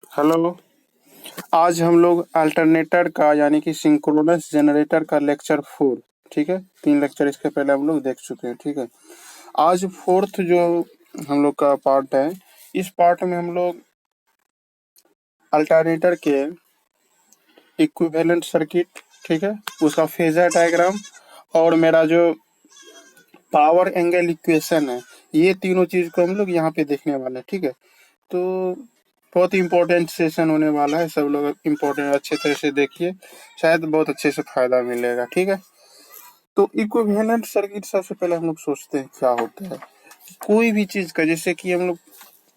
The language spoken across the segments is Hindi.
हेलो। आज हम लोग अल्टरनेटर का यानी कि सिंक्रोनस जनरेटर का लेक्चर 4। ठीक है, 3 लेक्चर इसके पहले हम लोग देख चुके हैं। ठीक है, आज फोर्थ जो हम लोग का पार्ट है, इस पार्ट में हम लोग अल्टरनेटर के इक्विवेलेंट सर्किट, ठीक है, उसका फेजर डायग्राम और मेरा जो पावर एंगल इक्वेशन है, ये तीनों चीज को हम लोग यहाँ पे देखने वाले हैं। ठीक है, तो बहुत ही इम्पोर्टेंट सेशन होने वाला है। सब लोग इम्पोर्टेंट अच्छे तरह से देखिए, शायद बहुत अच्छे से फायदा मिलेगा। ठीक है, तो इक्विवेलेंट सर्किट सबसे पहले हम लोग सोचते हैं क्या होता है। कोई भी चीज का, जैसे कि हम लोग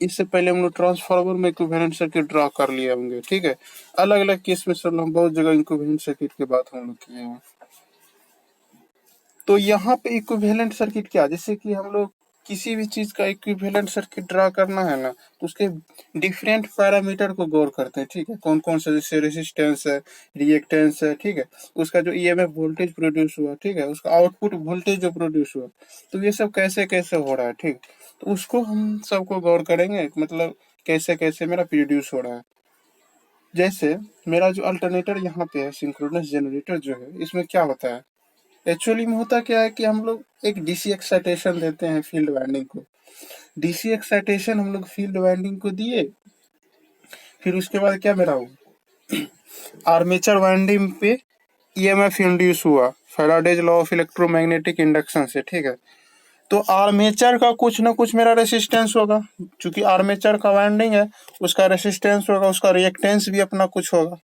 इससे पहले हम लोग ट्रांसफार्मर में इक्विवेलेंट सर्किट ड्रा कर लिए होंगे। ठीक है, अलग अलग केस में सब हम बहुत जगह इक्विवेलेंट सर्किट की बात हम लोग किए हैं। तो यहाँ पे इक्विवेलेंट सर्किट क्या, जैसे कि हम लोग किसी भी चीज का इक्विवेलेंट सर्किट ड्रा करना है ना, तो उसके डिफरेंट पैरामीटर को गौर करते हैं। ठीक है, कौन कौन सा, जैसे रेजिस्टेंस है, रिएक्टेंस है, ठीक है, उसका जो ईएमएफ वोल्टेज प्रोड्यूस हुआ, ठीक है, उसका आउटपुट वोल्टेज जो प्रोड्यूस हुआ, तो ये सब कैसे कैसे हो रहा है। ठीक, तो उसको हम सबको गौर करेंगे, मतलब कैसे कैसे मेरा प्रोड्यूस हो रहा है। जैसे मेरा जो अल्टरनेटर यहाँ पे है, सिंक्रोनस जनरेटर जो है, इसमें क्या होता है, एक्चुअली में होता क्या है कि हम लोग एक डीसी एक्साइटेशन देते हैं फील्ड वाइंडिंग को। डीसी एक्साइटेशन हम लोग फील्ड वाइंडिंग को दिए, फिर उसके बाद क्या मेरा हो, आर्मेचर वाइंडिंग पे ईएमएफ इंड्यूस हुआ Faraday's law of electromagnetic induction से। ठीक है, तो आर्मेचर का कुछ ना कुछ मेरा रेसिस्टेंस होगा, क्योंकि आर्मेचर का वाइंडिंग है, उसका रेसिस्टेंस होगा, उसका रिएक्टेंस भी अपना कुछ होगा।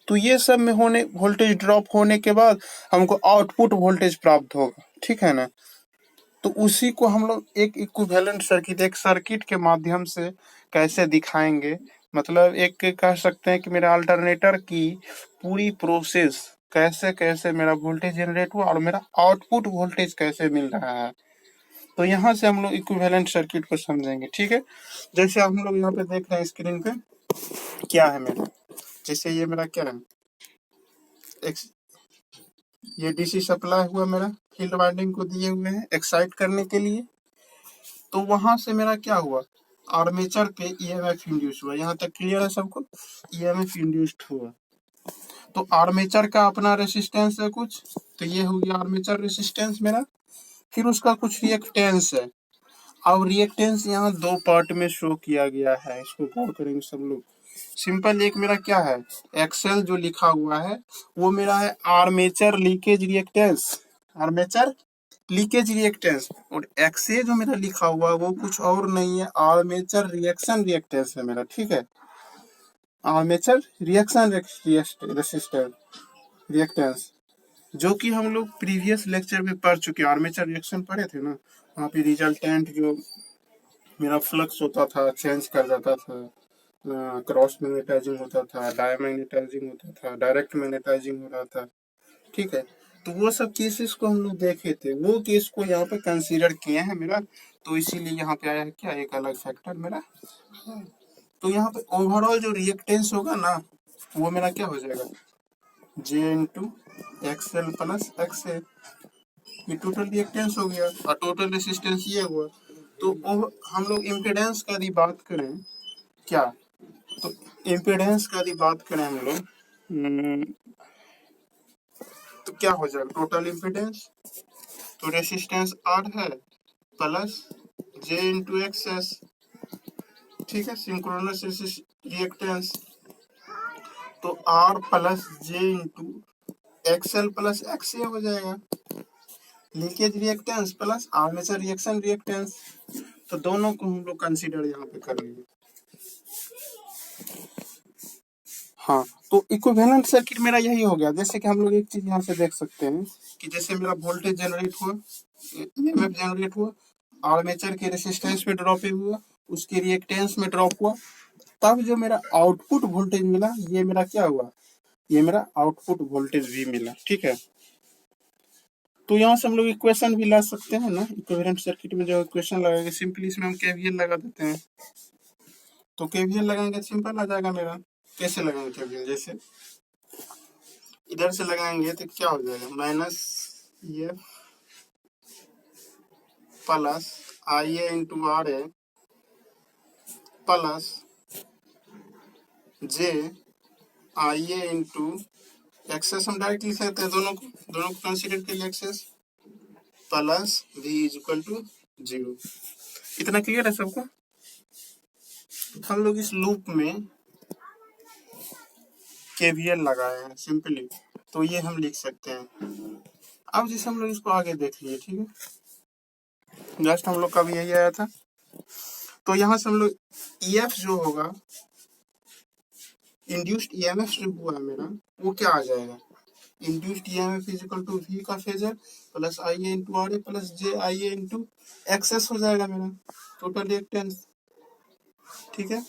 तो ये सब में होने वोल्टेज ड्रॉप होने के बाद हमको आउटपुट वोल्टेज प्राप्त होगा। ठीक है ना, तो उसी को हम लोग एक इक्विवेलेंट सर्किट, एक सर्किट के माध्यम से कैसे दिखाएंगे, मतलब एक कह सकते हैं कि मेरा अल्टरनेटर की पूरी प्रोसेस कैसे कैसे मेरा वोल्टेज जनरेट हुआ और मेरा आउटपुट वोल्टेज कैसे मिल रहा है। तो यहाँ से हम लोग इक्विवेलेंट सर्किट को समझेंगे। ठीक है, जैसे हम लोग यहाँ पे देख रहे हैं स्क्रीन पे क्या है मेरा, जैसे ये मेरा क्या है, एक ये डीसी सप्लाई हुआ मेरा, फील्ड वाइंडिंग को दिए हुए हैं एक्साइट करने के लिए। तो वहां से मेरा क्या हुआ, आर्मेचर पे ईएमएफ इंड्यूस हुआ। यहाँ तक क्लियर है सबको, ईएमएफ इंड्यूस्ड हुआ। तो आर्मेचर का अपना रेसिस्टेंस है कुछ, तो ये हो गया आर्मेचर रेसिस्टेंस मेरा। फिर उसका कुछ रिएक्टेंस है, और रिएक्टेंस यहाँ दो पार्ट में शो किया गया है, इसको गौर करेंगे सब लोग। सिंपल एक मेरा क्या है, एक्सेल जो लिखा हुआ है वो मेरा है armature leakage reactance, armature leakage reactance. और एक्से जो मेरा लिखा हुआ है वो कुछ और नहीं है, आर्मेचर रिएक्शन रिएक्टेंस है मेरा। ठीक है, आर्मेचर रिएक्शन रेसिस्टेंस रिएक्टेंस, जो कि हम लोग प्रीवियस लेक्चर में पढ़ चुके हैं। आर्मेचर रिएक्शन पढ़े थे ना, वहाँ पे रिजल्टेंट जो मेरा फ्लक्स होता था चेंज कर जाता था, क्रॉस मैग्नेटाइजिंग होता था, डायमैग्नेटाइजिंग होता था, डायरेक्ट मैग्नेटाइजिंग हो रहा था। ठीक है, तो वो सब केसेस को हम लोग देखे थे, वो केस को यहाँ पे कंसीडर किए हैं मेरा। तो इसीलिए यहाँ पे आया है क्या, एक अलग फैक्टर मेरा। तो यहाँ पे ओवरऑल जो रिएक्टेंस होगा ना, वो मेरा क्या हो जाएगा, जे इंटू एक्सएल प्लस एक्स ए। ये टोटल रिएक्टेंस हो गया और टोटल रेसिस्टेंस ये हुआ। तो हम लोग इम्पिडेंस का यदि बात करें क्या, तो इम्पिडेंस का यदि बात करें हम लोग, तो क्या हो जाएगा टोटल इम्पिडेंस, तो रेसिस्टेंस आर है plus J into X S. ठीक है, सिंक्रोनस रिएक्टेंस, तो R plus J into XL plus X A हो जाएगा, leakage reactance plus armature reaction reactance. तो दोनों को हम लोग कंसीडर यहाँ पे करेंगे। हाँ, तो इक्विवेलेंट सर्किट मेरा यही हो गया। जैसे कि हम लोग एक चीज यहाँ से देख सकते हैं कि जैसे मेरा वोल्टेज जनरेट हुआ, ईएमएफ जनरेट हुआ, आर्मेचर के रेसिस्टेंस में ड्रॉप हुआ, उसके रिएक्टेंस में ड्रॉप हुआ, तब जो मेरा आउटपुट वोल्टेज मिला, ये मेरा क्या हुआ, ये मेरा आउटपुट वोल्टेज भी मिला। ठीक है, तो यहाँ से हम लोग इक्वेशन भी ला सकते हैं ना, इक्विवेलेंट सर्किट में जो इक्वेशन लगाएंगे, सिंपली इसमें हम केवीएल लगा देते हैं। तो केवीएल लगाएंगे सिंपल आ जाएगा मेरा। कैसे लगाएंगे केवीएल, जैसे इधर से लगाएंगे तो क्या हो जाएगा, माइनस ये plus I A into R A plus J I A into X S हम डायरेक्ट लिख सकते हैं, दोनों को कंसीडर कर लिया X S, plus V is equal to 0। इतना क्लियर है सबको? हम लोग इस लूप में केवीएल लगाए हैं सिंपली, तो ये हम लिख सकते हैं। अब जैसे हम लोग इसको आगे देख लिए, ठीक है, जस्ट हम लोग का भी यही आया था। तो यहाँ से हम लोग ईएफ जो होगा, इंड्यूस्ड ईएमएफ जो हुआ है मेरा, वो क्या आ जाएगा, induced EMF is equal to V का phasor plus I A into R A plus J I A into XS हो जाएगा मेरा टोटल रिएक्टेंस। ठीक है,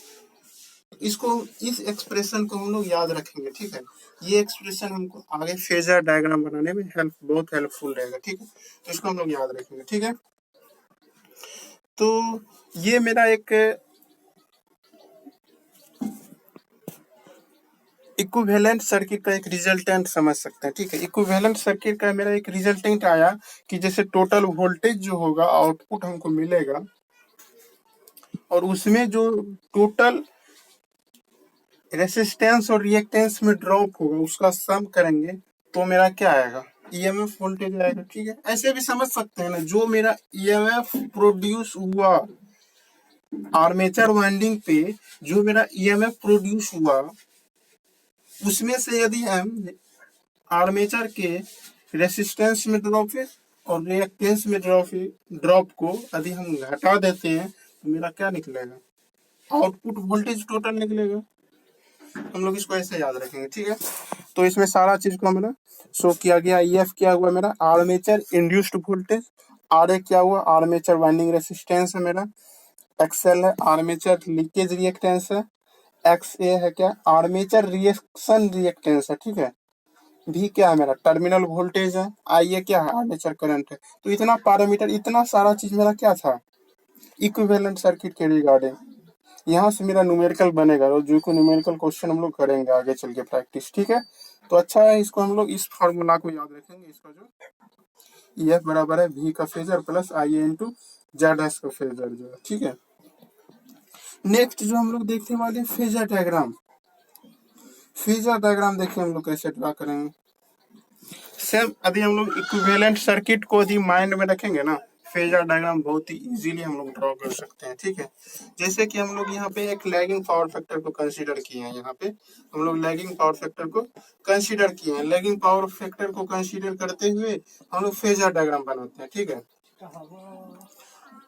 इसको, इस एक्सप्रेशन को हम लोग याद रखेंगे। ठीक है, ये एक्सप्रेशन हमको आगे फेजर डायग्राम बनाने में बहुत हेल्पफुल रहेगा। ठीक है, तो इसको हम लोग याद रखेंगे। ठीक है, तो ये मेरा एक इक्विवेलेंट सर्किट का एक रिजल्टेंट समझ सकते हैं। ठीक है, इक्विवेलेंट सर्किट का मेरा एक रिजल्टेंट आया कि जैसे टोटल वोल्टेज जो होगा आउटपुट हमको मिलेगा, और उसमें जो टोटल रेसिस्टेंस और रिएक्टेंस में ड्रॉप होगा उसका सम करेंगे तो मेरा क्या आएगा, ईएमएफ वोल्टेज आएगा। ठीक है, ऐसे भी समझ सकते हैं ना, जो मेरा ईएमएफ प्रोड्यूस हुआ आर्मेचर वाइंडिंग पे, जो मेरा ईएमएफ प्रोड्यूस हुआ, उसमें से यदि हम आर्मेचर के रेसिस्टेंस में ड्रॉप है और रिएक्टेंस में ड्रॉप को यदि हम घटा देते हैं तो मेरा क्या निकलेगा, आउटपुट वोल्टेज टोटल निकलेगा। हम लोग इसको ऐसे याद रखेंगे। ठीक है, तो इसमें सारा चीज को मेरा शो किया गया। ईएफ क्या हुआ मेरा, armature induced voltage, R A क्या हुआ, आर्मेचर वाइंडिंग रेसिस्टेंस है मेरा, एक्सएल है आर्मेचर लीकेज रिएक्टेंस है, एक्स ए है क्या, आर्मेचर रिएक्शन रिएक्टेंस है। ठीक है, भी क्या है मेरा, टर्मिनल वोल्टेज है, आई ए क्या है, आर्मेचर करंट है। तो इतना पैरामीटर, इतना सारा चीज मेरा क्या था, इक्विवेलेंट सर्किट के रिगार्डिंग। यहाँ से मेरा न्यूमेरिकल बनेगा, और जो को न्यूमेरिकल क्वेश्चन हम लोग करेंगे आगे चल के प्रैक्टिस। ठीक है, तो अच्छा है, इसको हम लोग इस फॉर्मूला को याद रखेंगे। इसका जो ई एफ बराबर है वी का phasor plus I A into Z S का फेजर जो है। ठीक है, नेक्स्ट जो हम लोग देखने वाले फेजर डायग्राम। फेजर डायग्राम देखिए हम लोग कैसे ड्रा करेंगे। सेम अभी हम लोग इक्विवेलेंट सर्किट को यदि माइंड में रखेंगे ना, फेजर डायग्राम बहुत ही इजीली हम लोग ड्रॉ कर सकते हैं। ठीक है, जैसे कि हम लोग यहाँ पे एक लैगिंग पावर फैक्टर को कंसीडर किए हैं, यहाँ पे हम लोग लैगिंग पावर फैक्टर को कंसीडर किए हैं। लैगिंग पावर फैक्टर को कंसीडर करते हुए हम लोग फेजर डायग्राम बनाते हैं। ठीक है,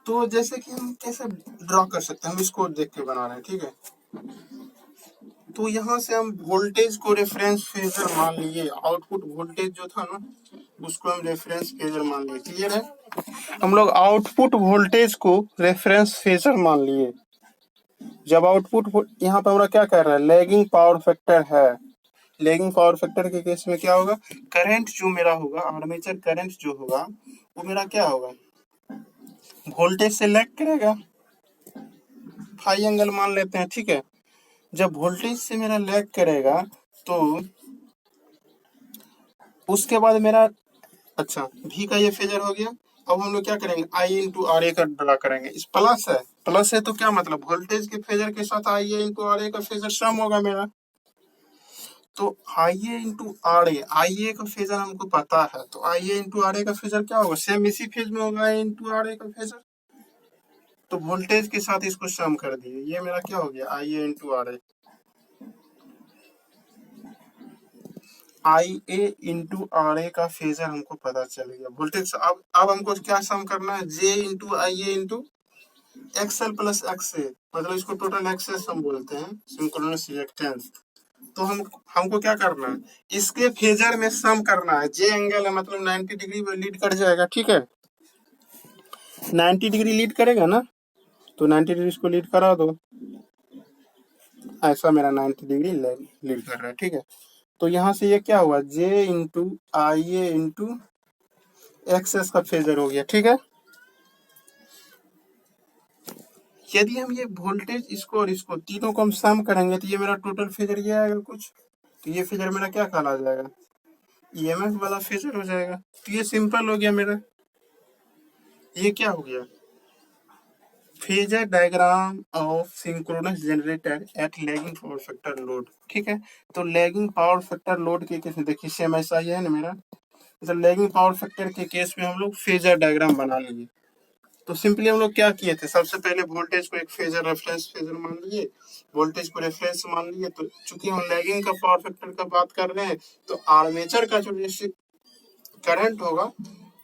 तो जैसे कि हम कैसे ड्रॉ कर सकते हैं, हम इसको देख के बना रहे हैं। ठीक है, तो यहाँ से हम वोल्टेज को रेफरेंस फेजर मान लिए, आउटपुट वोल्टेज जो था ना उसको हम रेफरेंस फेजर मान लिए। क्लियर है, हम लोग आउटपुट वोल्टेज को रेफरेंस फेजर मान लिए। जब आउटपुट यहाँ पर हमारा क्या कर रहा है, लैगिंग पावर फैक्टर है, लैगिंग पावर फैक्टर के केस में क्या होगा, करंट जो मेरा होगा, आर्मेचर करंट जो होगा वो मेरा क्या होगा, वोल्टेज से लैग करेगा, फाई एंगल मान लेते हैं। ठीक है, जब वोल्टेज से मेरा लैग करेगा तो उसके बाद मेरा, अच्छा भी का ये फेजर हो गया। अब हम लोग क्या करेंगे, आई इंटू आर ए का ड्रा करेंगे। इस प्लस है, प्लस है तो क्या मतलब, वोल्टेज के फेजर के साथ आई ए इंटू आर ए का फेजर सम होगा मेरा। तो आई A into R A, I ए का फेजर हमको पता है, तो आई ए इंटू आर ए का फेजर क्या होगा, सेम इसी फेज में होगा आई इंटू आर ए का फेजर। तो वोल्टेज के साथ इसको सम कर दिए, ये मेरा क्या हो गया, I A into R A, I A into R A का फेजर हमको पता चल गया वोल्टेज। अब हमको क्या सम करना है, जे into I A into XL plus X ए, मतलब इसको टोटल एक्सेस हम बोलते हैं, सिंक्रोनस रिएक्टेंस। तो हमको क्या करना है, इसके फेजर में सम करना है। जे एंगल है मतलब 90 डिग्री में लीड कर जाएगा। ठीक है, 90 डिग्री लीड करेगा ना, तो 90 डिग्री इसको लीड करा दो, ऐसा मेरा 90 डिग्री लीड कर रहा है। ठीक है, तो यहाँ से ये क्या हुआ, जे into I A into access का फेजर हो गया। ठीक है, यदि हम ये वोल्टेज इसको और इसको तीनों को हम सम करेंगे तो ये मेरा टोटल फेजर ये आएगा कुछ, तो ये फेजर मेरा क्या कहला जाएगा, ईएमएफ वाला फेजर हो जाएगा। तो ये सिंपल हो गया मेरा, ये क्या हो गया, phasor diagram of synchronous generator at lagging power factor load. ठीक है, तो लैगिंग पावर फैक्टर लोड के केस में देखिए सेम ऐसा ही है ना मेरा। तो लैगिंग पावर फैक्टर के केस में हम लोग फेजर डायग्राम बना लेंगे। तो सिंपली हम लोग क्या किए थे, सबसे पहले वोल्टेज को एक फेजर रेफरेंस फेजर मान लिए, वोल्टेज को रेफरेंस मान लिए। तो चूंकि हम लैगिंग का पावर फैक्टर का बात कर रहे हैं, तो आर्मेचर का जो करंट होगा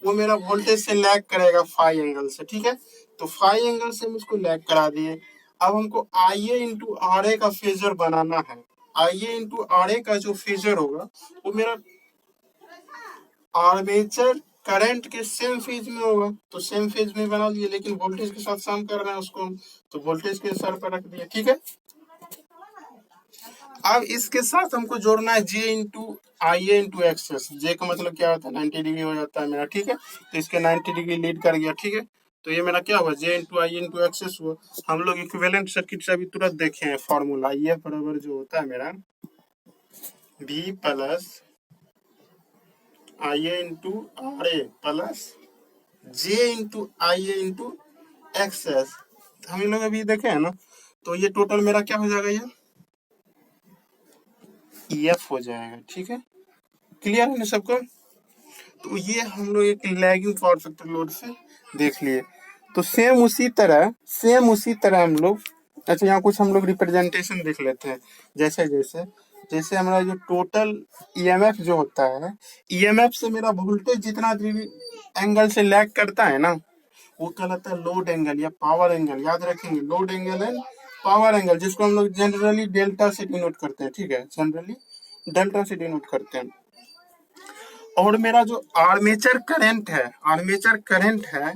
वो मेरा वोल्टेज से लैग करेगा फाई एंगल से। ठीक है, तो फाई एंगल से हम उसको लैग करा दिए। अब हमको आई ए इंटू आर ए का फेजर बनाना है। आई ए इंटू आर ए का जो फेजर होगा वो मेरा आर्मेचर करंट के सेम फेज में होगा, तो सेम फेज में बना लिए, लेकिन वोल्टेज के साथ सम कर रहे हैं उसको हम, तो वोल्टेज के सर पर रख दिए। ठीक है, अब इसके साथ हमको जोड़ना है जे into I A into access. जे का मतलब क्या होता है, 90 डिग्री हो जाता है मेरा। ठीक है, तो इसके 90 डिग्री लीड कर गया। ठीक है, तो ये मेरा क्या हुआ, जे इंटू आई इंटू एक्सेस हुआ। हम लोग इक्विवेलेंट सर्किट से अभी तुरंत देखे हैं फॉर्मूला, ये बराबर जो होता है मेरा B plus I A into R A plus J into I A into X S. हम लोग अभी देखे हैं ना, तो ये टोटल मेरा क्या हो जाएगा, ये ईएफ हो जाएगा। ठीक है, क्लियर है ना सबको। तो ये हम लोग एक लैगिंग पावर फैक्टर लोड से देख लिए। तो सेम उसी तरह हम लोग, अच्छा यहाँ कुछ हम लोग रिप्रेजेंटेशन देख लेते हैं। जैसे जैसे जैसे हमारा जो टोटल ईएमएफ जो होता है, ईएमएफ से मेरा वोल्टेज जितना एंगल से लैग करता है ना, वो कहलाता है लोड एंगल या पावर एंगल। याद रखेंगे, load angle and power angle, जिसको हम लोग जनरली डेल्टा से डिनोट करते हैं। ठीक है, जनरली डेल्टा से डिनोट करते हैं। और मेरा जो आर्मेचर करंट है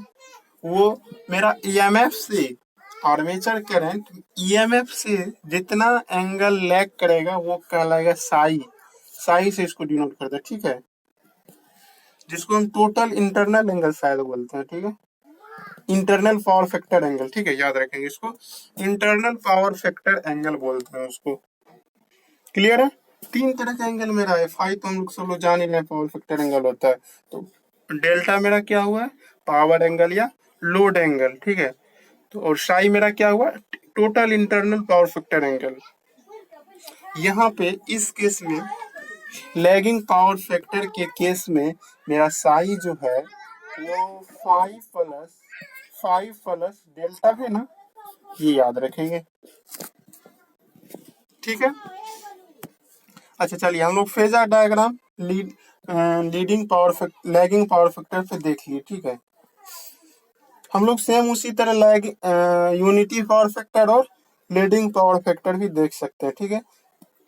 वो मेरा ईएमएफ से, आर्मेचर करंट ईएमएफ से जितना एंगल लैग करेगा वो कहलाएगा साई। साई से इसको डिनोट करते हैं। ठीक है, जिसको हम टोटल इंटरनल एंगल शायद बोलते हैं। ठीक है, इंटरनल पावर फैक्टर एंगल। ठीक है, याद रखेंगे इसको, इंटरनल पावर फैक्टर एंगल बोलते हैं उसको। क्लियर है, तीन तरह का एंगल मेरा है। फाई तो हम लोग सब लोग जान ही रहे पावर फैक्टर एंगल होता है। तो डेल्टा मेरा क्या हुआ है, पावर एंगल या लोड एंगल। ठीक है, तो और साई मेरा क्या हुआ, total internal power factor angle. यहाँ पे इस केस में लैगिंग पावर फैक्टर के केस में मेरा साई जो है वो 5 प्लस डेल्टा है ना, ये याद रखेंगे। ठीक है, अच्छा चलिए हम लोग phasor diagram leading power lagging power factor पे देख लिए। ठीक है, हम लोग सेम उसी तरह यूनिटी पावर फैक्टर और लीडिंग पावर फैक्टर भी देख सकते हैं। ठीक है,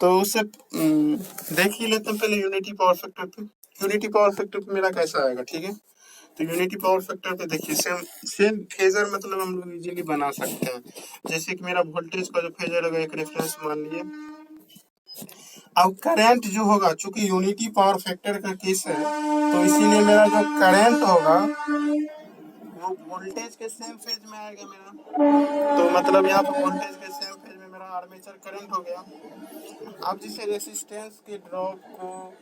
तो उससे देख ही लेते हैं पहले यूनिटी पावर फैक्टर पे। यूनिटी पावर फैक्टर पे मेरा कैसा आएगा। ठीक है, तो यूनिटी पावर फैक्टर पे देखिए सेम सेम फेजर मतलब हम लोग इजीली बना सकते हैं। जैसे कि मेरा वोल्टेज का जो फेजर होगा एक रेफरेंस मान लिए। अब करंट जो होगा, चूंकि यूनिटी पावर फैक्टर का केस है, तो इसीलिए मेरा जो करंट होगा वो वोल्टेज के सेम फेज में आएगा मेरा। तो मतलब यहाँ पर वोल्टेज के सेम फेज में मेरा आर्मेचर करंट हो गया। अब जिसे रेसिस्टेंस के ड्रॉप को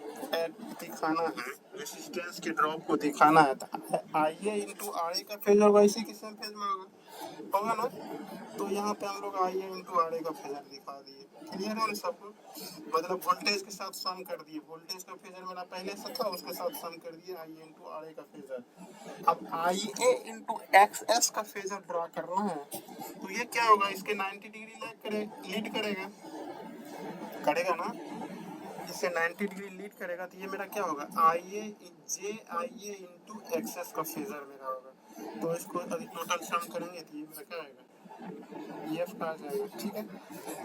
दिखाना है, रेसिस्टेंस के ड्रॉप को दिखाना है, तो आई ए इंटू आर ए का फेज होगा, इसी के सेम फेज में होगा ना। तो यहाँ पे हम लोग आई ए इंटू आर ए का फेजर दिखा दिए। क्लियर है ना सबको, मतलब वोल्टेज के साथ सम कर दिए। वोल्टेज का फेजर मेरा पहले से था, उसके साथ सम कर दिए आई ए इंटू आर ए का फेजर। अब आई ए इंटू एक्स एस का फेजर ड्रा करना है, तो ये क्या होगा, इसके 90 डिग्री लीड करेगा ना, इससे 90 डिग्री लीड करेगा। तो ये मेरा क्या होगा, आई ए इंटू एक्सेस का फेजर मेरा होगा। तो इसको अभी टोटल सम करेंगे तो ये मेरा क्या आएगा, EF का आ जाएगा। ठीक है,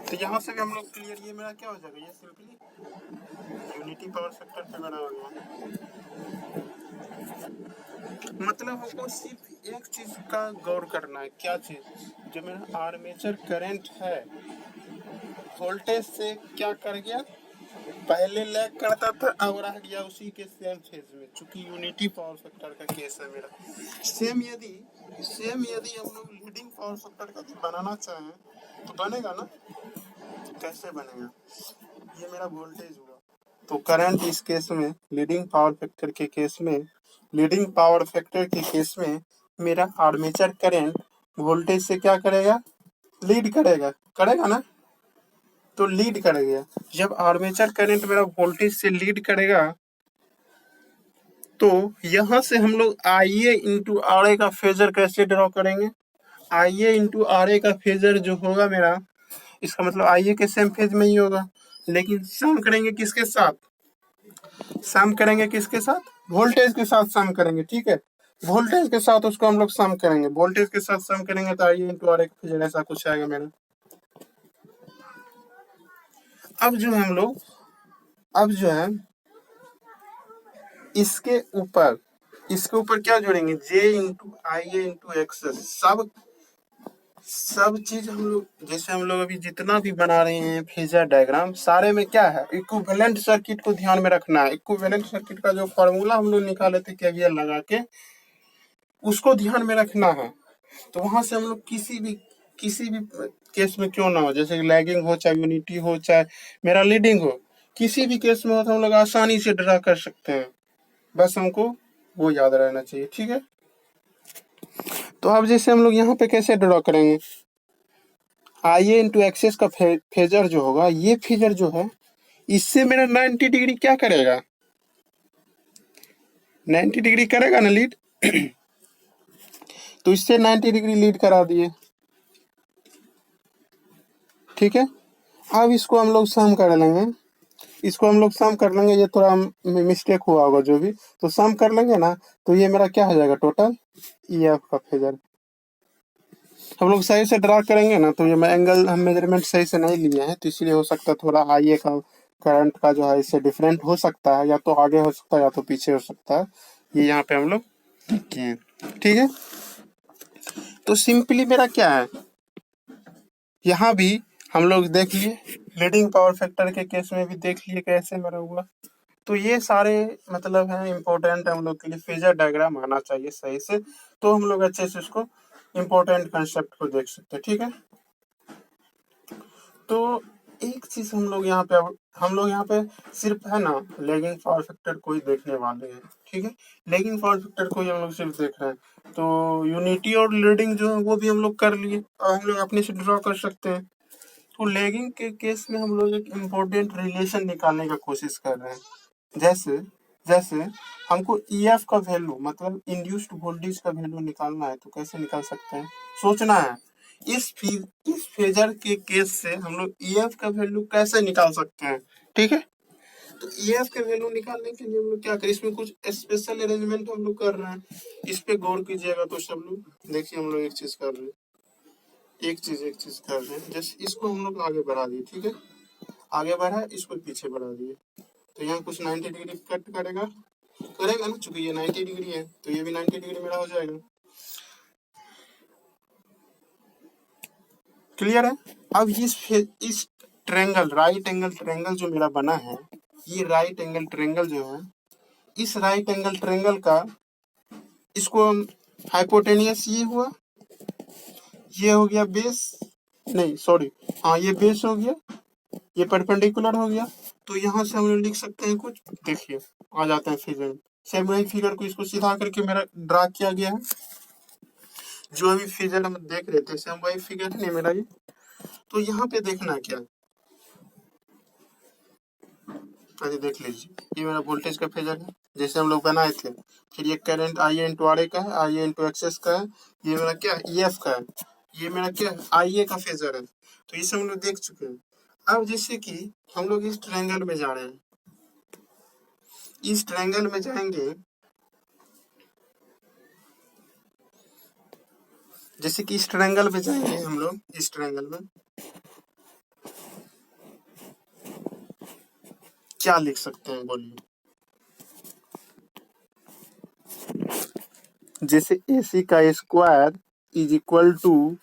तो यहाँ से भी हम लोग क्लियर, ये मेरा क्या हो जाएगा, ये सिंपली यूनिटी पावर फैक्टर पे बना हो गया। मतलब हमको सिर्फ एक चीज का गौर करना है, क्या चीज, जो मेरा आर्मेचर करंट है वोल्टेज से क्या कर गया, पहले लैग करता था, अब रह गया उसी के सेम फेज में। चूंकि यूनिटी पावर फैक्टर का केस है मेरा। सेम यदि हम लोग लीडिंग पावर फैक्टर का बनाना चाहें तो बनेगा ना, कैसे बनेगा, ये मेरा वोल्टेज हुआ, तो करंट इस केस में लीडिंग पावर फैक्टर के केस में मेरा आर्मेचर करंट वोल्टेज से क्या करेगा, लीड करेगा, करेगा ना, तो लीड करेगा। जब आर्मेचर करंट मेरा वोल्टेज से लीड करेगा तो यहां से हम लोग आई ए इंटू आर ए का फेजर कैसे ड्रॉ करेंगे। आई ए इंटू आर ए का फेजर जो होगा मेरा, इसका मतलब आई ए के सेम फेज में ही होगा, लेकिन सम करेंगे किसके साथ, सम करेंगे किसके साथ, वोल्टेज के साथ सम करेंगे, ठीक है। वोल्टेज के साथ उसको हम लोग सम करेंगे, वोल्टेज के साथ सम करेंगे तो आई ए इंटू आर ए का फेजर ऐसा कुछ आएगा मेरा। अब जो हम लोग, अब जो है इसके ऊपर, इसके ऊपर क्या जोड़ेंगे, जे into I A into x, सब चीज हम लोग, जैसे हम लोग अभी जितना भी बना रहे हैं फेजर डायग्राम, सारे में क्या है, इक्विवेलेंट सर्किट को ध्यान में रखना है। इक्विवेलेंट सर्किट का जो फॉर्मूला हम लोग निकाले थे केवीएल लगा के, उसको ध्यान में रखना है। तो वहां से हम लोग किसी भी केस में क्यों ना हो, जैसे लैगिंग हो, चाहे यूनिटी हो, चाहे मेरा लीडिंग हो, किसी भी केस में हो तो हम लोग आसानी से ड्रा कर सकते हैं। बस हमको वो याद रहना चाहिए, ठीक है। तो अब जैसे हम लोग यहाँ पे कैसे ड्रॉ करेंगे, आई ए इंटू एक्सेस का फेजर जो होगा, ये फेजर जो है इससे मेरा 90 डिग्री क्या करेगा, 90 डिग्री करेगा ना लीड। तो इससे 90 डिग्री लीड करा दिए, ठीक है। अब इसको हम लोग सम कर लेंगे, इसको हम लोग सम कर लेंगे, ये थोड़ा मिस्टेक हुआ होगा जो भी, तो सम कर लेंगे ना, तो ये मेरा क्या हो जाएगा टोटल ई एफ का फेजर। हम लोग सही से ड्रा करेंगे ना, तो ये मैं एंगल हम मेजरमेंट सही से नहीं लिए हैं, तो इसलिए हो सकता है थोड़ा आई ए का करंट का जो है इससे डिफरेंट हो सकता है, या तो आगे हो सकता है या तो पीछे हो सकता है, ये यहाँ पे हम लोग लिखे हैं, ठीक है। तो सिंपली मेरा क्या है, यहाँ भी हम लोग देख लिए, लीडिंग पावर फैक्टर के केस में भी देख लिए कैसे मेरा हुआ। तो ये सारे मतलब है इम्पोर्टेंट हम लोग के लिए, फेजर डायग्राम आना चाहिए सही से, तो हम लोग अच्छे से उसको इम्पोर्टेंट कंसेप्ट को देख सकते हैं, ठीक है। तो एक चीज हम लोग यहाँ पे सिर्फ है ना लैगिंग पावर फैक्टर को ही देखने वाले हैं, ठीक है। लैगिंग पावर फैक्टर को ही हम लोग सिर्फ देख रहे हैं, तो यूनिटी और लीडिंग जो है वो भी हम लोग कर लिए और हम लोग अपने से ड्रॉ कर सकते हैं। तो लैगिंग के केस में हम लोग एक इम्पोर्टेंट रिलेशन निकालने का कोशिश कर रहे हैं। जैसे जैसे हमको ईएफ का वैल्यू मतलब इंड्यूस्ड वोल्टेज का वैल्यू निकालना है, तो कैसे निकाल सकते हैं, सोचना है। इस फेजर के केस से हम लोग ईएफ का वैल्यू कैसे निकाल सकते हैं, ठीक है। तो ईएफ का वैल्यू निकालने के लिए हम लोग क्या करें, इसमें कुछ स्पेशल अरेंजमेंट हम लोग कर रहे हैं, इस पे गौर कीजिएगा। तो सब लोग देखिए, हम लोग एक चीज कर रहे हैं, जैसे इसको हम लोग आगे बढ़ा दिए, ठीक है। आगे बढ़ा, इसको पीछे बढ़ा दिए, तो यहाँ कुछ 90 डिग्री कट करेगा ना, चूंकि ये 90 डिग्री है तो ये भी 90 डिग्री मेरा हो जाएगा, क्लियर है। अब इस ट्रेंगल, राइट एंगल ट्रेंगल जो मेरा बना है, ये राइट एंगल ट्रेंगल जो है, इस राइट एंगल ट्रेंगल का इसको हाइपोटेनियस ये हुआ, ये हो गया बेस, नहीं सॉरी, हाँ ये बेस हो गया, ये परपेंडिकुलर हो गया। तो यहाँ से हम लोग लिख सकते हैं कुछ, देखिए आ जाते हैं फिगर, सेम वही फिगर को इसको सीधा करके मेरा ड्रा किया गया है, जो अभी फिगर हम देख रहे थे सेम वही फिगर है नहीं मेरा ये। तो यहाँ पे देखना क्या, अरे देख लीजिए, ये मेरा वोल्टेज का फेजर है जैसे हम लोग बनाए थे, फिर ये current I A into R A का है, आई ए इंटू एक्सेस का है, ये मेरा क्या ई एफ का है, ये मेरा क्या है आई ए का फेजर है। तो इसे हम लोग देख चुके हैं। अब जैसे कि हम लोग इस ट्रायंगल में जा रहे हैं, इस ट्रायंगल में जाएंगे, जैसे कि इस ट्रायंगल में जाएंगे हम लोग, इस ट्रायंगल में क्या लिख सकते हैं बोलिए, जैसे ए सी का square is equal to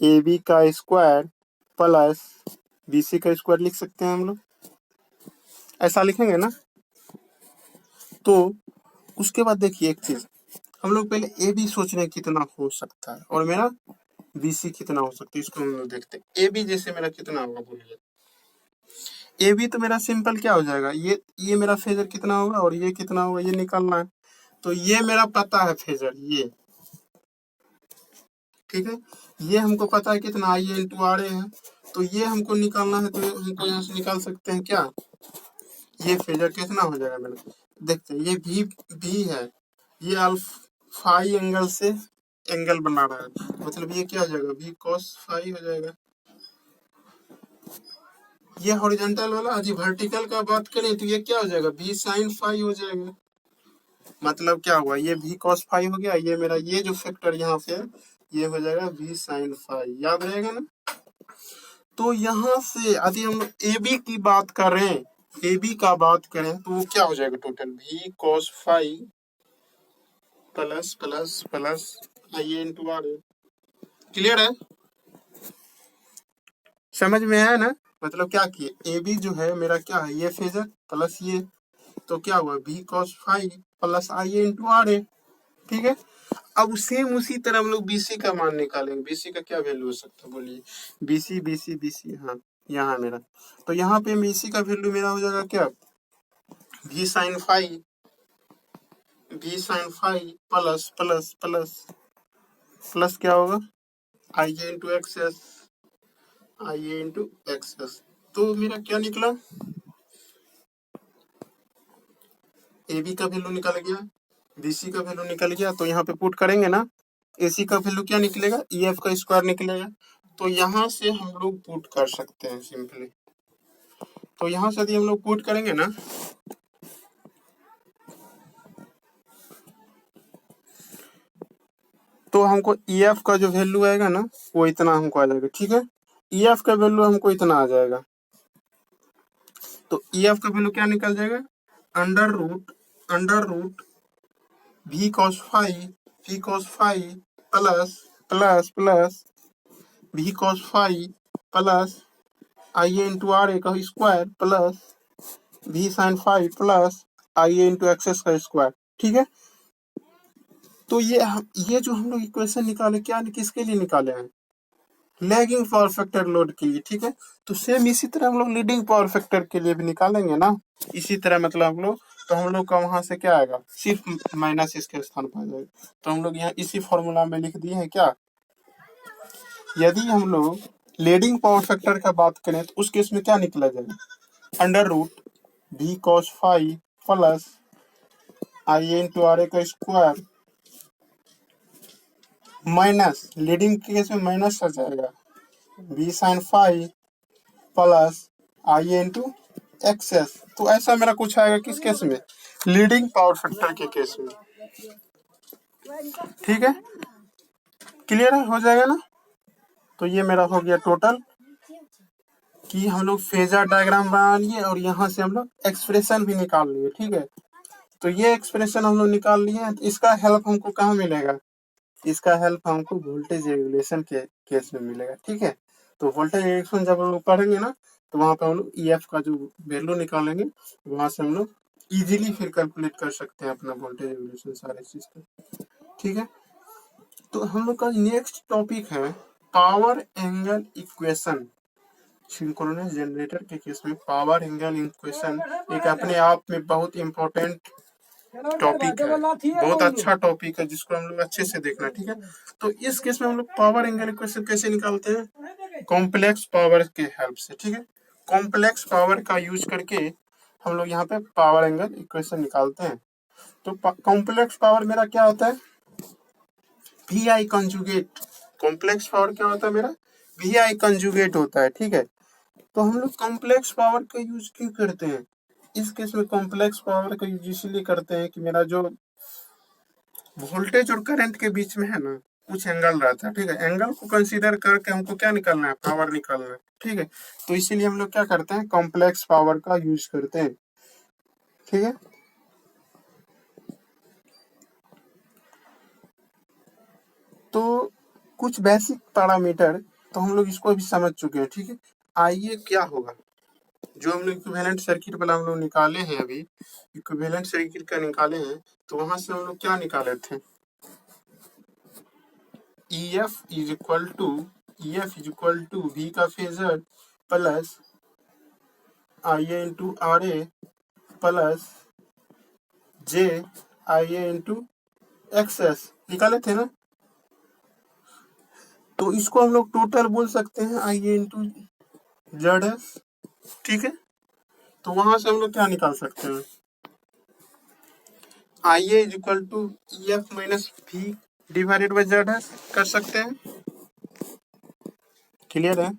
A B का स्क्वायर प्लस बी सी का स्क्वायर लिख सकते हैं हम लोग, ऐसा लिखेंगे ना। तो उसके बाद देखिए एक चीज, हम लोग पहले ए बी सोच रहे हैं कितना हो सकता है और मेरा बी सी कितना हो सकता है, इसको हम लोग देखते हैं। ए बी जैसे मेरा कितना होगा बोलिए, ए बी तो मेरा सिंपल क्या हो जाएगा, ये मेरा फेजर कितना होगा और ये कितना होगा, ये निकालना है। तो ये मेरा पता है फेजर, ठीक है। ये हमको पता है कितना आई ए इंटू आर ए है, तो ये हमको निकालना है, तो हमको यहाँ से निकाल सकते हैं क्या, ये फेजर कितना हो जाएगा मेरा, देखते हैं। ये भी है, ये अल्फाई एंगल से एंगल बना रहा है, मतलब ये क्या हो जाएगा, भी कॉस फाई हो जाएगा। ये हॉरिजॉन्टल वाला, अभी वर्टिकल का बात करें तो ये क्या हो जाएगा, भी साइन फाई हो जाएगा। मतलब क्या हुआ, ये भी कॉस फाई हो गया, ये मेरा ये जो फैक्टर यहाँ पे है ये हो जाएगा भी साइन फाई, याद रहेगा ना। तो यहाँ से यदि हम ए बी की बात करें, ए बी का बात करें तो वो क्या हो जाएगा, टोटल भी cos phi plus plus plus I A into R A. Clear है, समझ में आया ना। मतलब क्या किए, ए बी जो है मेरा क्या है, ये फेजर प्लस ये, तो क्या हुआ V cos phi plus I A into R A. ठीक है। अब सेम उसी तरह हम लोग बीसी का मान निकालेंगे। बीसी का क्या वैल्यू हो सकता है बोलिए, बीसी बीसी बीसी, हाँ यहाँ मेरा, तो यहाँ पे बीसी का वैल्यू मेरा हो जाएगा क्या, भी साइन फाई, भी sine phi plus plus plus plus क्या होगा, I A into X S, I A into X S. तो मेरा क्या निकला, ए बी का वैल्यू निकल गया, बीसी का वैल्यू निकल गया, तो यहाँ पे पुट करेंगे ना, एसी का वैल्यू क्या निकलेगा, ई एफ का स्क्वायर निकलेगा। तो यहाँ से हम लोग पुट कर सकते हैं सिंपली। तो यहाँ से यदि हम लोग पुट करेंगे ना, तो हमको ई एफ का जो वैल्यू आएगा ना वो इतना हमको आ जाएगा। ठीक है, ई एफ का वैल्यू हमको इतना आ जाएगा, तो ई एफ का वैल्यू क्या निकल जाएगा, under root V cos phi, V cos phi plus plus plus V cos phi plus I A into R A का square plus V sine phi plus I A into X S का स्क्वायर। ठीक है। तो ये जो हम लोग इक्वेशन निकाले, क्या किसके लिए निकाले हैं, लैगिंग पावर फैक्टर लोड के लिए। ठीक है। तो सेम इसी तरह हम लोग लीडिंग पावर फैक्टर के लिए भी निकालेंगे ना, इसी तरह मतलब हम लोग, तो हम लोग का वहां से क्या आएगा, सिर्फ माइनस इसके स्थान पर आ जाएगा। तो हम लोग यहाँ इसी फॉर्मूला में लिख दिए हैं क्या, यदि हम लोग लीडिंग पावर फैक्टर का बात करें तो उस केस में क्या निकला जाएगा, under root V cos phi plus I into R A का स्क्वायर माइनस, लीडिंग के केस में माइनस आ जाएगा, V sine phi plus I into X S. तो ऐसा मेरा कुछ आएगा किस केस में, लीडिंग पावर फैक्टर के केस में। ठीक है, क्लियर है, हो जाएगा ना। तो ये मेरा हो गया टोटल कि हम लोग फेजर डायग्राम बना लिए और यहाँ से हम लोग एक्सप्रेशन भी निकाल लिए। ठीक है, तो ये एक्सप्रेशन हम लोग निकाल लिए हैं, तो इसका हेल्प हमको कहाँ मिलेगा, इसका हेल्प हमको वोल्टेज रेगुलेशन के केस में मिलेगा। ठीक है, तो वोल्टेज रेगुलेशन जब हम लोग पढ़ेंगे ना, तो वहां पे हम लोग ई एफ का जो वैल्यू निकालेंगे, वहां से हम लोग इजीली फिर कैलकुलेट कर सकते हैं अपना वोल्टेज रेगुलेशन सारे सिस्टम। ठीक है, तो हम लोग का नेक्स्ट टॉपिक है power angle equation. Synchronous generator के केस में पावर एंगल इक्वेशन एक अपने आप में बहुत इंपॉर्टेंट टॉपिक है, बहुत अच्छा टॉपिक है जिसको हम लोग अच्छे से देखना। ठीक है, तो इस केस में हम लोग पावर एंगल इक्वेशन कैसे निकालते हैं, कॉम्प्लेक्स पावर के हेल्प से। ठीक है, कॉम्प्लेक्स पावर का यूज करके हम लोग यहाँ पे पावर एंगल इक्वेशन निकालते हैं। तो कॉम्प्लेक्स पावर मेरा क्या होता है, V I conjugate. Complex power क्या होता है मेरा, वी आई कंजुगेट होता है। ठीक है, तो हम लोग कॉम्प्लेक्स पावर का यूज क्यों करते हैं, इस केस में कॉम्प्लेक्स पावर का यूज इसलिए करते हैं कि मेरा जो वोल्टेज और करंट के बीच में है ना कुछ एंगल रहता है। ठीक है, एंगल को कंसीडर करके हमको क्या निकालना है, पावर निकालना है। ठीक है, तो इसीलिए हम लोग क्या करते हैं, कॉम्प्लेक्स पावर का यूज करते हैं। ठीक है, तो कुछ बेसिक पैरामीटर तो हम लोग इसको भी समझ चुके हैं। ठीक है, आइए क्या होगा, जो हम लोग इक्विवेलेंट सर्किट वाला हम लोग निकाले हैं, अभी इक्विवेलेंट सर्किट का निकाले हैं, तो वहां से हम लोग क्या निकाले थे, EF is equal to V का phasor plus I A into R A plus J I A into X S निकाले थे ना। तो इसको हम लोग टोटल बोल सकते हैं I A into Z S, ठीक है। तो वहां से हम लोग क्या निकाल सकते हैं, I A is equal to E F minus V divided by Z S कर सकते हैं। क्लियर है।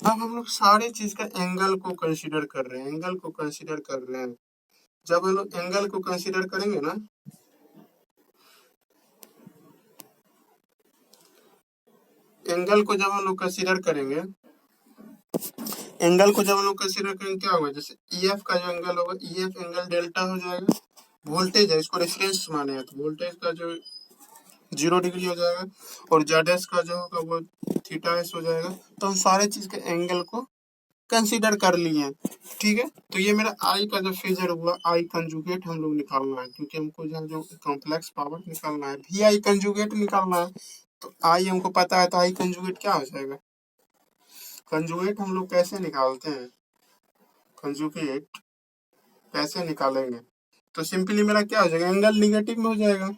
अब हम लोग सारे चीज का एंगल को कंसीडर कर रहे हैं, एंगल को कंसीडर कर रहे हैं। जब हम लोग एंगल को कंसीडर करेंगे ना, एंगल को जब हम लोग कंसीडर करेंगे, एंगल को जब हम लोग कंसीडर करेंगे क्या होगा, जैसे ई एफ का जो एंगल होगा, ई एफ एंगल डेल्टा हो जाएगा। वोल्टेज है, इसको रेफरेंस माने हैं, तो वोल्टेज का जो 0 डिग्री हो जाएगा, और जेड एस का जो होगा वो थीटा एस हो जाएगा। तो हम सारे चीज के एंगल को कंसीडर कर लिए हैं, ठीक है। तो ये मेरा आई का जो फेजर हुआ, आई कंजुगेट हम लोग निकालना है, क्योंकि हमको जो कॉम्प्लेक्स पावर निकालना है, भी आई कंजुगेट निकालना है। तो आई हमको पता है, तो आई कंजुगेट क्या हो जाएगा, कंजुगेट हम लोग कैसे निकालते हैं, कंजुगेट कैसे निकालेंगे, तो सिंपली मेरा क्या हो जाएगा, एंगल निगेटिव में हो जाएगा,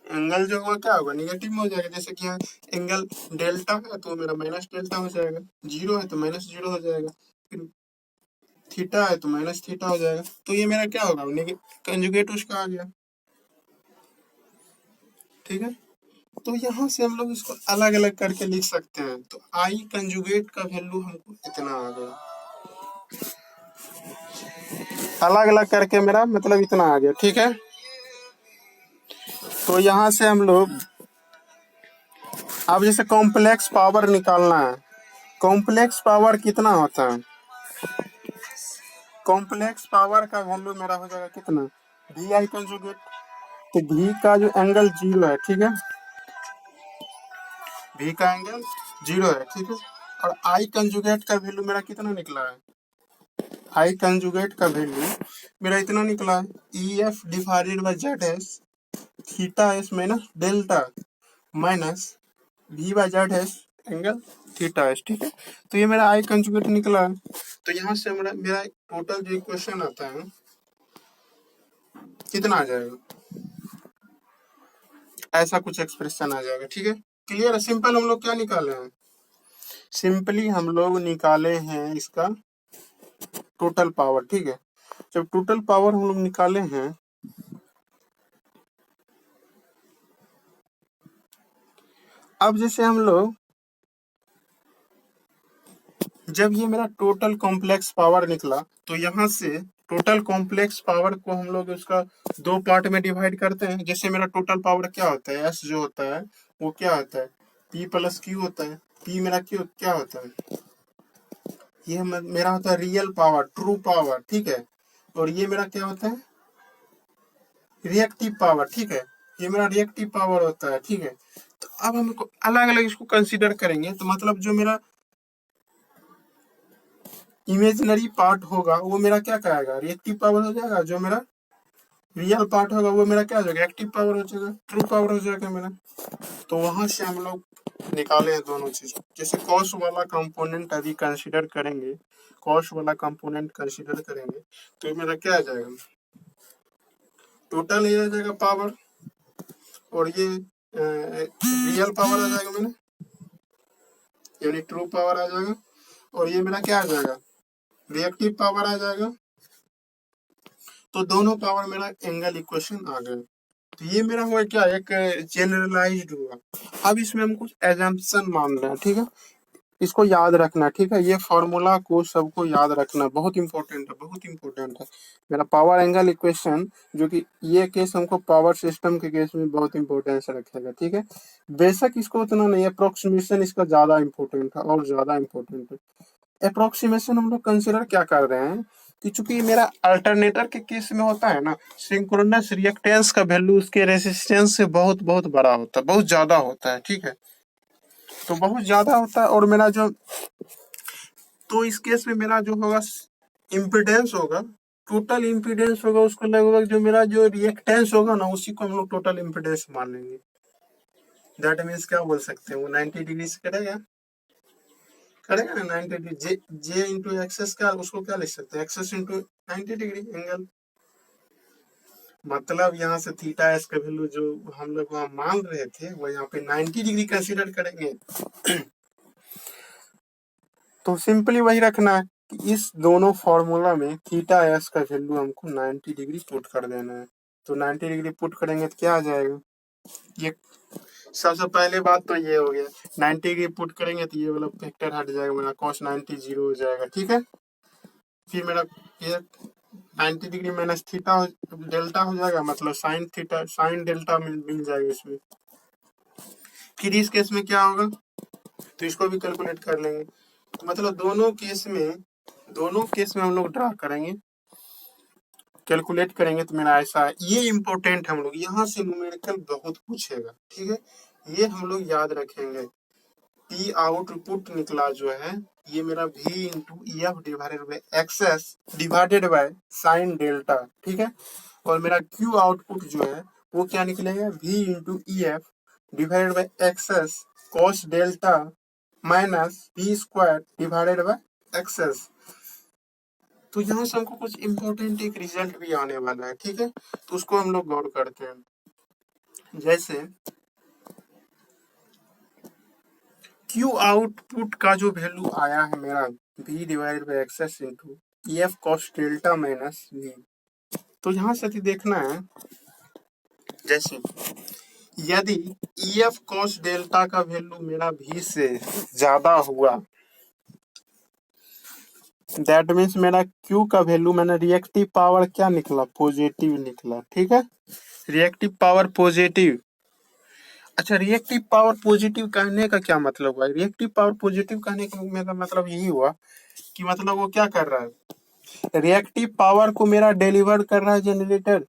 एंगल जो होगा क्या होगा, निगेटिव में हो जाएगा। जैसे कि यहाँ एंगल डेल्टा है तो मेरा माइनस डेल्टा हो जाएगा, जीरो है तो माइनस जीरो हो जाएगा, फिर थीटा है तो माइनस थीटा हो जाएगा। तो ये मेरा क्या होगा, कंजुगेट उसका आ गया, ठीक है। तो यहाँ से हम लोग इसको अलग अलग करके लिख सकते हैं। तो आई कंजुगेट का वैल्यू हमको इतना आ गया, अलग अलग करके मेरा मतलब इतना आ गया, ठीक है। तो यहाँ से हम लोग अब जैसे कॉम्प्लेक्स पावर निकालना है, कॉम्प्लेक्स पावर कितना होता है, कॉम्प्लेक्स पावर का वैल्यू मेरा हो जाएगा कितना, वी आई कंजुगेट। तो वी का जो एंगल जीरो है, ठीक है, वी का एंगल जीरो है, ठीक है। और आई कंजुगेट का वैल्यू मेरा कितना निकला है, आई कंजुगेट का वैल्यू मेरा इतना निकला है, E F divided by Z S theta S minus delta minus V by Z S angle theta S, ठीक है। तो ये मेरा आई कंजुगेट निकला है। तो यहाँ से मेरा मेरा टोटल जो इक्वेशन आता है कितना आ जाएगा, ऐसा कुछ एक्सप्रेशन आ जाएगा, ठीक है। क्लियर है। सिंपल हम लोग क्या निकाले हैं, सिंपली हम लोग निकाले हैं इसका टोटल पावर, ठीक है। जब टोटल पावर हम लोग निकाले हैं, अब जैसे हम लोग जब ये मेरा टोटल कॉम्प्लेक्स पावर निकला, तो यहाँ से टोटल कॉम्प्लेक्स पावर को हम लोग उसका दो पार्ट में डिवाइड करते हैं। जैसे मेरा टोटल पावर क्या होता है, एस जो होता है वो क्या होता है, पी प्लस क्यू होता है। पी मेरा क्यू क्या होता है, ये मेरा होता है रियल पावर, ट्रू पावर, ठीक है। और ये मेरा क्या होता है, रिएक्टिव पावर, ठीक है। ये मेरा रिएक्टिव पावर होता है, ठीक है। तो अब हम अलग अलग इसको कंसीडर करेंगे, तो मतलब जो मेरा इमेजिनरी पार्ट होगा वो मेरा क्या कहेगा, रिएक्टिव पावर हो जाएगा, जो मेरा रियल पार्ट होगा वो मेरा क्या हो जाएगा, एक्टिव पावर हो जाएगा, ट्रू पावर हो जाएगा मेरा। तो वहां से हम लोग निकाले हैं दोनों चीज। जैसे कॉस वाला कंपोनेंट अभी कंसीडर करेंगे, कॉस वाला कंपोनेंट कंसीडर करेंगे, तो मेरा क्या आ जाएगा, टोटल ये आ जाएगा पावर, और ये रियल पावर आ जाएगा मैंने, यानी ट्रू पावर आ जाएगा। और ये मेरा क्या आ जाएगा, रिएक्टिव पावर आ जाएगा। तो दोनों पावर मेरा एंगल इक्वेशन आ गया। तो ये मेरा हुआ क्या, एक जनरलाइज्ड हुआ। अब इसमें हम कुछ एजम्पशन मान रहे हैं, ठीक है। इसको याद रखना, ठीक है। ये फॉर्मूला को सबको याद रखना, बहुत इंपॉर्टेंट है, बहुत इंपॉर्टेंट है। मेरा पावर एंगल इक्वेशन, जो कि ये केस हमको पावर सिस्टम के केस में बहुत इंपॉर्टेंस रखेगा, ठीक है। बेशक इसको उतना नहीं, अप्रोक्सीमेशन इसका ज्यादा इंपॉर्टेंट है, और ज्यादा इंपॉर्टेंट है। अप्रोक्सीमेशन हम लोग कंसिडर क्या कर रहे हैं कि चूंकि मेरा अल्टरनेटर के केस में होता है ना, सिंक्रोनस रिएक्टेंस का वैल्यू उसके रेजिस्टेंस से बहुत बहुत बड़ा होता है, बहुत ज्यादा होता है, ठीक है। तो बहुत ज्यादा होता है, और मेरा जो, तो इस केस में मेरा जो होगा इम्पिडेंस होगा, टोटल इम्पिडेंस होगा उसको लगभग, जो मेरा जो रिएक्टेंस होगा ना उसी को हम लोग टोटल इम्पिडेंस मान लेंगे। दैट मीन्स क्या बोल सकते हैं, वो 90 डिग्री से करेगा, करेगा ना 90 डिग्री। जे जे इंटू एक्सेस का उसको क्या लिख सकते हैं, एक्सेस इंटू 90 डिग्री एंगल। मतलब यहाँ से थीटा एस का वैल्यू जो हम लोग वहां मान रहे थे वो यहाँ पे 90 डिग्री कंसीडर करेंगे। तो सिंपली वही रखना है कि इस दोनों फॉर्मूला में थीटा एस का वैल्यू हमको 90 डिग्री पुट कर देना है। तो 90 डिग्री पुट करेंगे तो क्या आ जाएगा, ये सबसे पहले बात तो ये हो गया। 90 डिग्री पुट करेंगे तो ये वाला फैक्टर हट जाएगा, मेरा cos 90 जीरो हो जाएगा। ठीक है, फिर मेरा ये 90 डिग्री माइनस थीटा डेल्टा हो जाएगा, मतलब साइन थीटा साइन डेल्टा मिल जाएगा इसमें। फिर इस केस में क्या होगा, तो इसको भी कैलकुलेट कर लेंगे। तो मतलब दोनों केस में हम लोग ड्रा करेंगे, कैलकुलेट करेंगे। तो मेरा ऐसा है, ये इंपॉर्टेंट हम लोग यहाँ से न्यूमेरिकल बहुत पूछेगा। ठीक है, ये हम लोग याद रखेंगे। पी आउटपुट निकला जो है ये मेरा v into E F divided by X S divided by sine delta. ठीक है, और मेरा q आउटपुट जो है वो क्या निकलेगा, v into E F divided by X S cos delta minus B square divided by X S. तो यहाँ से हमको कुछ इंपॉर्टेंट एक रिजल्ट भी आने वाला है। ठीक है, तो उसको हम लोग गौर करते हैं। जैसे क्यू आउटपुट का जो वैल्यू आया है मेरा v divided by X S into E F cos delta minus v। तो यहाँ से देखना है, जैसे यदि ई एफ कॉस डेल्टा का वैल्यू मेरा v से ज्यादा हुआ, दैट मीन्स मेरा q का वैल्यू मैंने रिएक्टिव पावर क्या निकला, पॉजिटिव निकला। ठीक है, रिएक्टिव पावर पॉजिटिव। अच्छा, रिएक्टिव पावर पॉजिटिव कहने का क्या मतलब हुआ, रिएक्टिव पावर पॉजिटिव कहने का मेरा मतलब यही हुआ कि मतलब वो क्या कर रहा है, रिएक्टिव पावर को मेरा डिलीवर कर रहा है जनरेटर,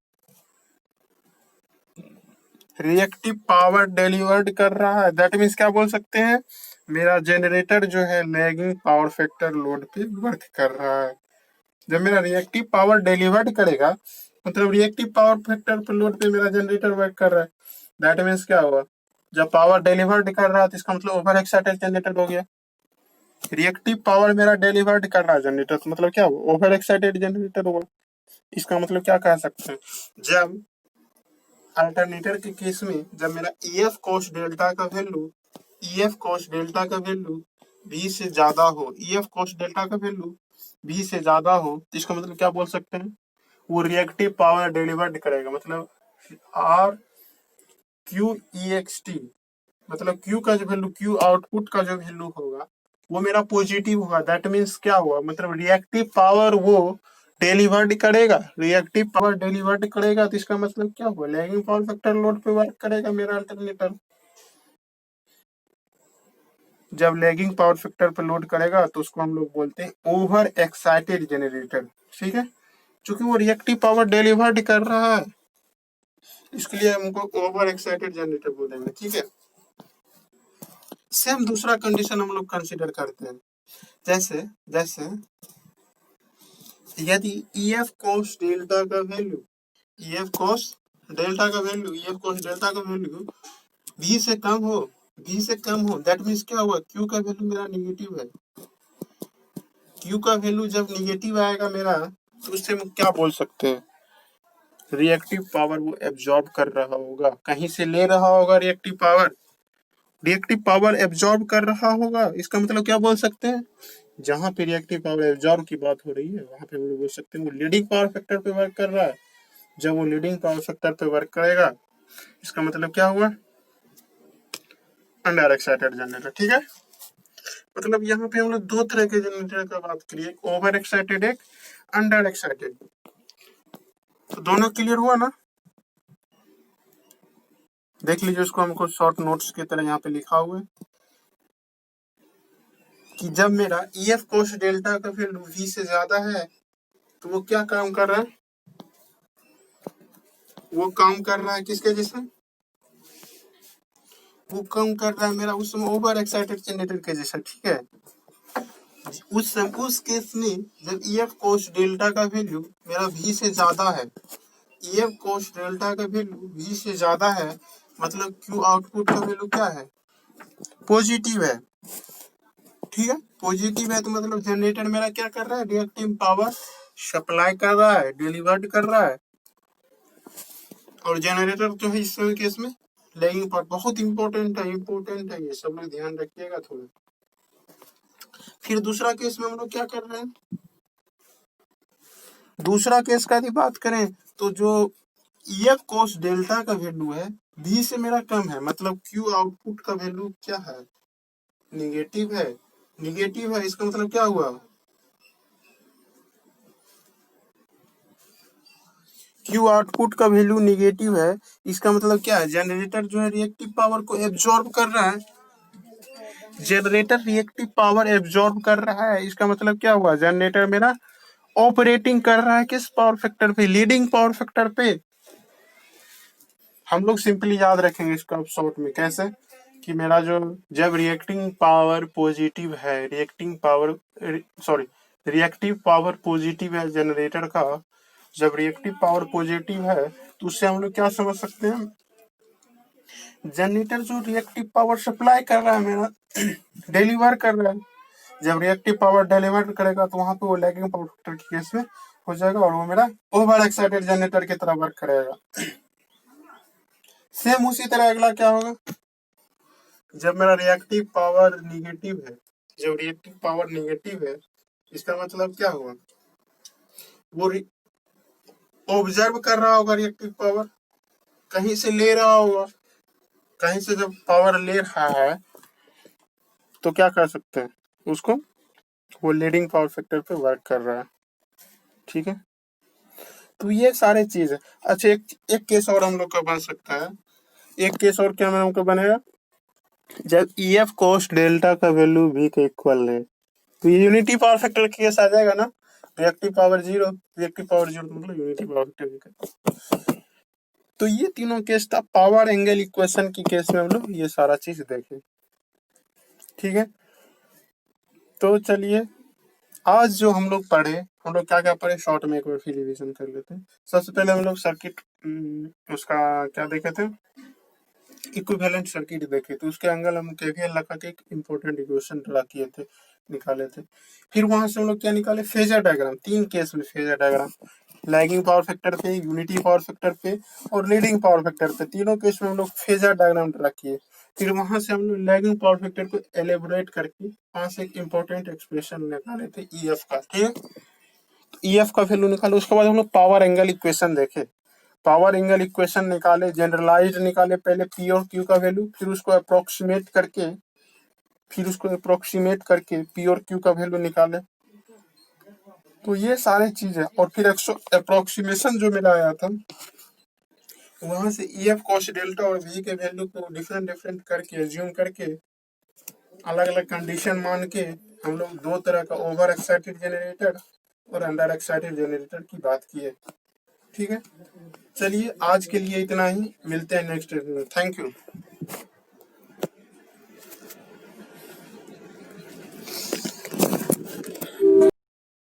रिएक्टिव पावर डिलीवर्ड कर रहा है। दैट मीन्स क्या बोल सकते हैं, मेरा जनरेटर जो है लैगिंग पावर फैक्टर लोड पे वर्क कर रहा है। जब मेरा रिएक्टिव पावर डिलीवर्ड करेगा, मतलब रिएक्टिव पावर फैक्टर पे लोड पे मेरा जनरेटर वर्क कर रहा है। दैट मीन्स क्या हुआ, जब पावर डिलीवर्ड कर रहा है तो इसका मतलब ओवर एक्साइटेड जनरेटर हो गया। रिएक्टिव पावर मेरा डिलीवर्ड कर रहा है जनरेटर, तो मतलब क्या हुआ, ओवर एक्साइटेड जनरेटर होगा। इसका मतलब क्या कह सकते हैं, जब अल्टरनेटर के केस में जब मेरा EF cos डेल्टा का वैल्यू v से ज्यादा हो, EF cos डेल्टा का वैल्यू v से ज्यादा हो, तो इसका मतलब क्या बोल सकते हैं, वो रिएक्टिव पावर डिलीवर्ड करेगा। मतलब R Q E X T, मतलब Q का जो वैल्यू, Q आउटपुट का जो वैल्यू होगा वो मेरा पॉजिटिव होगा। दैट मीन्स क्या हुआ, मतलब रिएक्टिव पावर वो डिलीवर्ड करेगा, रिएक्टिव पावर डिलीवर्ड करेगा, तो इसका मतलब क्या हुआ, लैगिंग पावर फैक्टर लोड पे वर्क करेगा मेरा अल्टरनेटर। जब लैगिंग पावर फैक्टर पे लोड करेगा तो उसको हम लोग बोलते हैं ओवर एक्साइटेड जनरेटर। ठीक है, क्योंकि वो रिएक्टिव पावर डिलीवर्ड कर रहा है, इसके लिए हमको ओवर एक्साइटेड जनरेटर बोलेंगे। ठीक है, सेम दूसरा कंडीशन हम लोग कंसिडर करते हैं। जैसे जैसे यदि EF cos डेल्टा का वैल्यू EF cos डेल्टा का वैल्यू EF cos डेल्टा का वैल्यू v से कम हो, दैट मीन्स क्या हुआ, Q का वैल्यू मेरा निगेटिव है। Q का वैल्यू जब निगेटिव आएगा मेरा, तो उससे हम क्या बोल सकते हैं, रिएक्टिव पावर वो एब्जॉर्ब कर रहा होगा, कहीं से ले रहा होगा रिएक्टिव पावर एब्जॉर्ब कर रहा होगा। इसका मतलब क्या बोल सकते हैं, जहां पे रिएक्टिव पावर एब्जॉर्ब की बात हो रही है वहां पे हम लोग बोल सकते हैं वो लीडिंग पावर फैक्टर पे वर्क कर रहा है। जब वो लीडिंग पावर फैक्टर पे वर्क करेगा, इसका मतलब क्या हुआ, अंडर एक्साइटेड जनरेटर। ठीक है, मतलब यहाँ पे हम लोग दो तरह के जनरेटर का बात करिए, एक ओवर एक्साइटेड, एक अंडर एक्साइटेड। तो दोनों क्लियर हुआ ना, देख लीजिए उसको, हमको शॉर्ट नोट्स की तरह यहाँ पे लिखा हुआ है कि जब मेरा EF cos डेल्टा का वैल्यू v से ज्यादा है तो वो क्या काम कर रहा है, वो काम कर रहा है किसके जैसे, वो काम कर रहा है मेरा उस समय ओवर एक्साइटेड जनरेटर के जैसा। ठीक है, उस केस में जब EF cos डेल्टा का वैल्यू मेरा v से ज्यादा है, EF cos डेल्टा का वैल्यू v से ज्यादा है, मतलब Q आउटपुट का वैल्यू क्या है, पॉजिटिव है। ठीक है, पॉजिटिव है तो मतलब जनरेटर मेरा क्या कर रहा है, रिएक्टिव पावर सप्लाई कर रहा है, डिलीवर्ड कर रहा है। और जनरेटर जो है इस समय केस में लैगिंग पार्ट बहुत इंपॉर्टेंट है, ये सब लोग ध्यान रखिएगा थोड़ा। फिर दूसरा केस में हम लोग क्या कर रहे हैं, दूसरा केस का यदि बात करें तो जो ईएफ कॉस डेल्टा का वैल्यू है भी से मेरा कम है, मतलब क्यू आउटपुट का वैल्यू क्या है, निगेटिव है। निगेटिव है इसका मतलब क्या हुआ, क्यू आउटपुट का वैल्यू निगेटिव है, इसका मतलब क्या है, जनरेटर जो है रिएक्टिव पावर को एब्जॉर्ब कर रहा है, जनरेटर रिएक्टिव पावर एब्जॉर्ब कर रहा है, इसका मतलब क्या हुआ, जनरेटर मेरा ऑपरेटिंग कर रहा है किस पावर फैक्टर पे, लीडिंग पावर फैक्टर पे। हम लोग सिंपली याद रखेंगे इसका शॉर्ट में कैसे, कि मेरा जो जब रिएक्टिंग पावर पॉजिटिव है, रिएक्टिव पावर पॉजिटिव है जनरेटर का, जब रिएक्टिव पावर पॉजिटिव है तो उससे हम लोग क्या समझ सकते हैं, जनरेटर जो रिएक्टिव पावर सप्लाई कर रहा है मेरा डिलीवर कर रहा है, जब रिएक्टिव पावर डिलीवर करेगा तो वहां पे वो लैगिंग पावर फैक्टर के केस में हो जाएगा और वो मेरा ओवर एक्साइटेड जनरेटर की तरह वर्क करेगा। सेम उसी तरह अगला क्या होगा, जब मेरा रिएक्टिव पावर निगेटिव है, जब रिएक्टिव पावर निगेटिव है इसका मतलब क्या हुआ, वो ऑब्जर्व कर रहा होगा रिएक्टिव पावर, कहीं से ले रहा होगा, कहीं से जब पावर ले रहा है तो क्या कर सकते हैं उसको, वो लीडिंग पावर फैक्टर पे वर्क कर रहा है, ठीक है। तो ये सारे चीज है। अच्छा एक केस और हम लोग का बन सकता है, एक केस और क्या हम लोग का बनेगा, जब ईएफ कॉस डेल्टा का वैल्यू v के इक्वल है तो ये यूनिटी पावर फैक्टर केस आ जाएगा ना, reactive power zero, reactive power zero मतलब यूनिटी पावर फैक्टर। तो ये तीनों केस था पावर एंगल इक्वेशन की केस में हम लोग ये सारा चीज देखें, ठीक है। तो चलिए आज जो हम लोग पढ़े, हम लोग क्या क्या पढ़े शॉर्ट में एक बार फिर रिवीजन कर लेते हैं। सबसे पहले हम लोग सर्किट उसका क्या देखे थे, इक्विवेलेंट सर्किट देखे, तो उसके एंगल हम केवीएल लगा के एक इंपॉर्टेंट इक्वेशन ड्रा किए थे, निकाले थे। फिर वहां से हम लोग क्या निकाले, फेजर डायग्राम, तीन केस में phasor diagram, lagging power factor पे, यूनिटी पावर फैक्टर पे और लीडिंग पावर फैक्टर पे, तीनों केस में हम लोग फेजर डायग्राम ड्रा किए। फिर वहां से हम लोग लैगिंग पावर फैक्टर को एलेबोरेट करके वहां से एक इंपॉर्टेंट एक्सप्रेशन निकाले थे ईएफ का, ठीक है। ईएफ का वैल्यू निकाले, उसके बाद हम लोग पावर एंगल इक्वेशन देखे, पावर एंगल इक्वेशन निकाले, जनरलाइज निकाले, पहले पी और क्यू का वैल्यू, फिर उसको अप्रोक्सीमेट करके पी और क्यू का वैल्यू निकाले। तो ये सारे चीज है, और फिर अप्रोक्सीमेशन जो मिला आया था वहां से ईएफ कॉस डेल्टा और वी के वैल्यू को डिफरेंट डिफरेंट करके एज्यूम करके अलग अलग कंडीशन मान के हम लोग दो तरह का ओवर एक्साइटेड जनरेटर और अंडर एक्साइटेड जनरेटर की बात की है, ठीक है। चलिए आज के लिए इतना ही, मिलते हैं नेक्स्ट। Thank you.